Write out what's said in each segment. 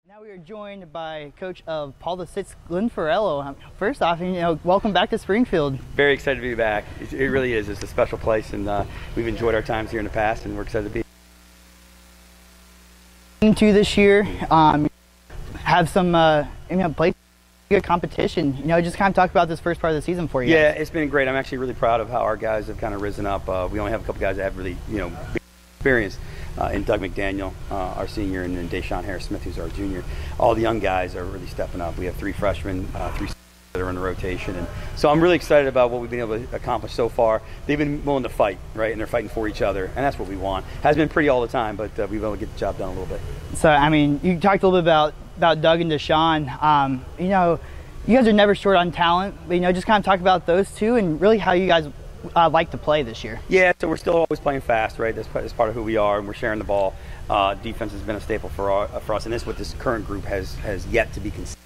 Now we are joined by coach of Paul VI, Glenn Farello. First off, welcome back to Springfield. Very excited to be back. It really is. It's a special place, and we've enjoyed our times here in the past, and we're excited to be into this year. Have some play good competition. Just kind of talk about this first part of the season for you. Yeah, it's been great. I'm actually really proud of how our guys have kind of risen up. We only have a couple guys that have really big experience. In Doug McDaniel, our senior, and then Deshaun Harris-Smith, who's our junior. All the young guys are really stepping up. We have 3 freshmen, 3 that are in the rotation, and so I'm really excited about what we've been able to accomplish so far. They've been willing to fight, right, and they're fighting for each other, and that's what we want. Has been pretty all the time, but we've been able to get the job done a little bit. So, you talked a little bit about Doug and Deshaun. You guys are never short on talent, but just kind of talk about those two and really how you guys like to play this year. Yeah, so we're still always playing fast, right? That's part of who we are, and we're sharing the ball. Defense has been a staple for us, and this is what this current group has yet to be considered.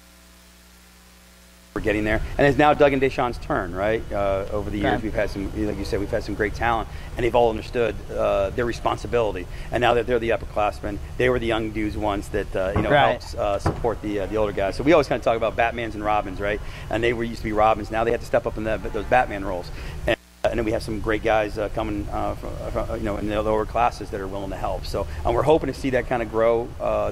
We're getting there, and it's now Doug and Deshaun's turn, right? Over the years, we've had some, like you said, we've had some great talent, and they've all understood their responsibility. And now that they're the upperclassmen, they were the young dudes once that helped support the older guys. So we always kind of talk about Batmans and Robins, right? And they used to be Robins. Now they have to step up in those Batman roles. And then we have some great guys coming, in the lower classes that are willing to help. So we're hoping to see that kind of grow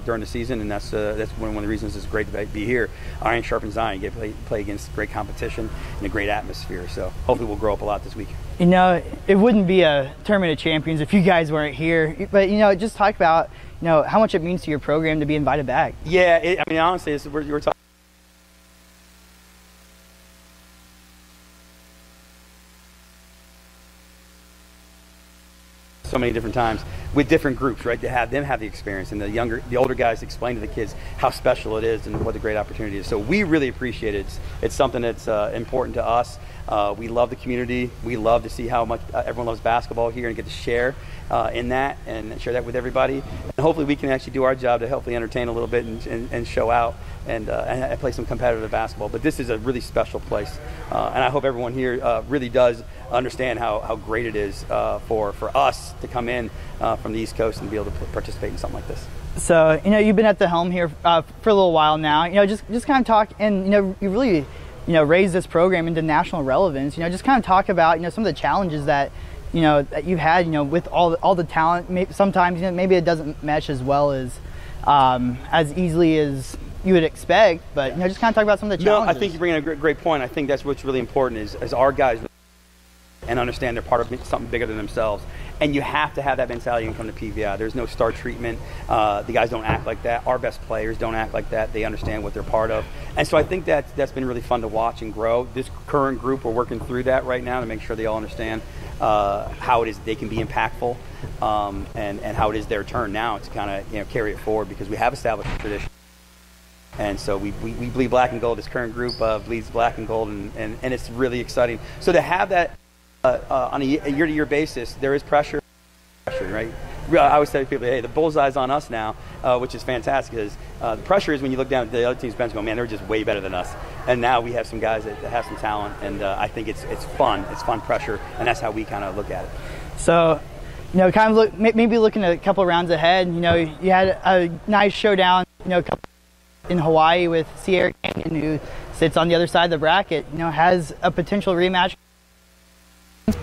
during the season, and that's one of the reasons it's great to be here. Iron sharpens iron. You get to play against great competition and a great atmosphere. So hopefully we'll grow up a lot this week. It wouldn't be a tournament of champions if you guys weren't here. But just talk about how much it means to your program to be invited back. Yeah, honestly, we're talking. So many different times with different groups, right? To have them have the experience, and the older guys explain to the kids how special it is and what a great opportunity is. So we really appreciate it. It's something that's important to us. We love the community. We love to see how much everyone loves basketball here and get to share in that and share that with everybody. And hopefully we can actually do our job to hopefully entertain a little bit and show out and play some competitive basketball. But this is a really special place, and I hope everyone here really does understand how great it is for us to come in from the East Coast and be able to participate in something like this. So you've been at the helm here for a little while now. Just kind of talk, and you really raise this program into national relevance. Just kind of talk about some of the challenges that that you've had with all the talent. Sometimes maybe it doesn't mesh as well as easily as you would expect, but just kind of talk about some of the challenges. No, I think you bring in a great point. I think that's what's really important is our guys and understand they're part of something bigger than themselves. And you have to have that mentality and come to PVI. There's no star treatment. The guys don't act like that. Our best players don't act like that. They understand what they're part of. And so I think that's been really fun to watch and grow. This current group, we're working through that right now to make sure they all understand how it is they can be impactful and how it is their turn now to kind of carry it forward, because we have established a tradition. And so we bleed black and gold. This current group bleeds black and gold, and it's really exciting. So to have that on a year-to-year basis, there is pressure, right? I always tell people, hey, the bullseye's on us now, which is fantastic, because the pressure is when you look down at the other team's bench and go, man, they're just way better than us. And now we have some guys that have some talent, and I think it's fun. It's fun pressure, and that's how we kind of look at it. So, kind of maybe looking at a couple of rounds ahead, you had a nice showdown, in Hawaii with Sierra Canyon, who sits on the other side of the bracket, has a potential rematch.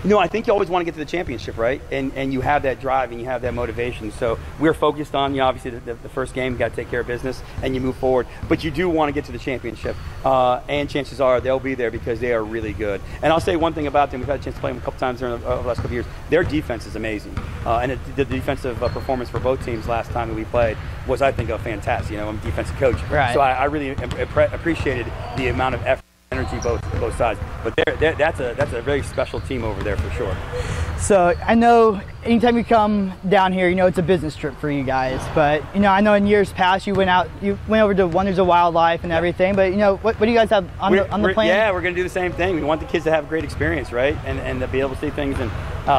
I think you always want to get to the championship, right? And you have that drive and you have that motivation. So we're focused on, obviously the first game, you got to take care of business and you move forward. But you do want to get to the championship. And chances are they'll be there because they are really good. And I'll say one thing about them. We've had a chance to play them a couple times during the last couple of years. Their defense is amazing. And the defensive performance for both teams last time that we played was, I think, fantastic. I'm a defensive coach. Right. So I really appreciated the amount of effort. Energy both sides, but that's a very special team over there for sure. So I know anytime you come down here, it's a business trip for you guys. But I know in years past you went over to Wonders of Wildlife and everything. But what do you guys have on the plan? Yeah, we're going to do the same thing. We want the kids to have a great experience, right, and to be able to see things and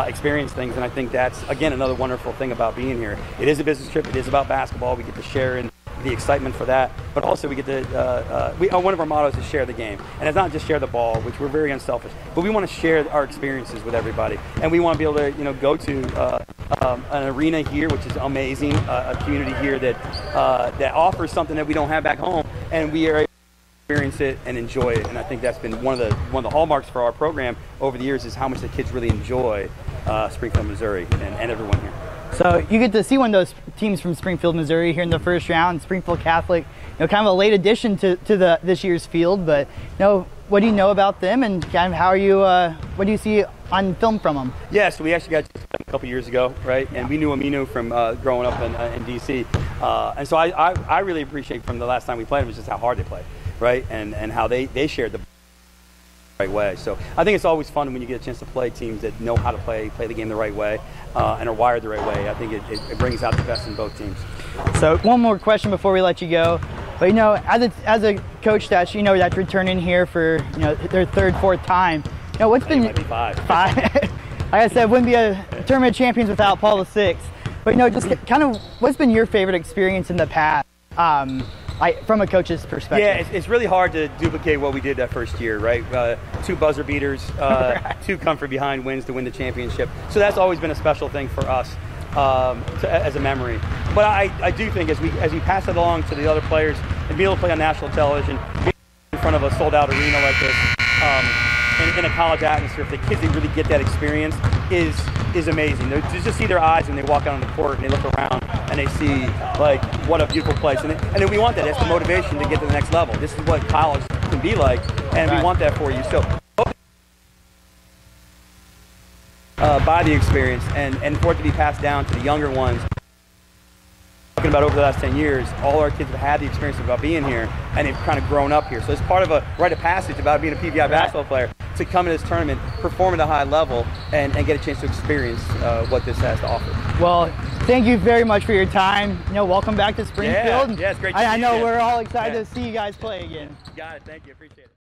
experience things. And I think that's again another wonderful thing about being here. It is a business trip. It is about basketball. We get to share in the excitement for that, but also we get to, one of our mottos is share the game. And it's not just share the ball, which we're very unselfish, but we want to share our experiences with everybody. And we want to be able to, go to an arena here, which is amazing, a community here that offers something that we don't have back home, and we are able to experience it and enjoy it. And I think that's been one of the hallmarks for our program over the years, is how much the kids really enjoy Springfield, Missouri, and everyone here. So you get to see one of those teams from Springfield, Missouri here in the first round, Springfield Catholic, kind of a late addition to this year's field, but what do you know about them, and kind of how are you, what do you see on film from them? Yeah, so we actually got to a couple years ago, right? And we knew Aminu from growing up in DC. And so I really appreciate from the last time we played them was just how hard they play, right? And how they shared the right way. So I think it's always fun when you get a chance to play teams that know how to play the game the right way, and are wired the right way. I think it brings out the best in both teams. So one more question before we let you go. But as a coach that's that's returning here for their third, fourth time, what's been might be five. Like I said, wouldn't be a tournament of champions without Paul VI. But just kind of what's been your favorite experience in the past, from a coach's perspective? Yeah, it's really hard to duplicate what we did that first year, right? 2 buzzer beaters, Right. 2 come from behind wins to win the championship. So that's always been a special thing for us as a memory. But I do think as we pass it along to the other players and be able to play on national television, be in front of a sold-out arena like this, in a college atmosphere, if the kids, they really get that experience, is amazing. To just see their eyes when they walk out on the court and they look around and they see, like, what a beautiful place. And then we want that. That's the motivation to get to the next level. This is what college can be like, and we want that for you. So by the experience, and for it to be passed down to the younger ones. Talking about over the last 10 years, all our kids have had the experience about being here, and they've kind of grown up here. So it's part of a rite of passage about being a PVI basketball player to come to this tournament, perform at a high level, and get a chance to experience what this has to offer. Well, thank you very much for your time. Welcome back to Springfield. Yeah, it's great to see you I know again. we're all excited to see you guys play again. Got it. Thank you. Appreciate it.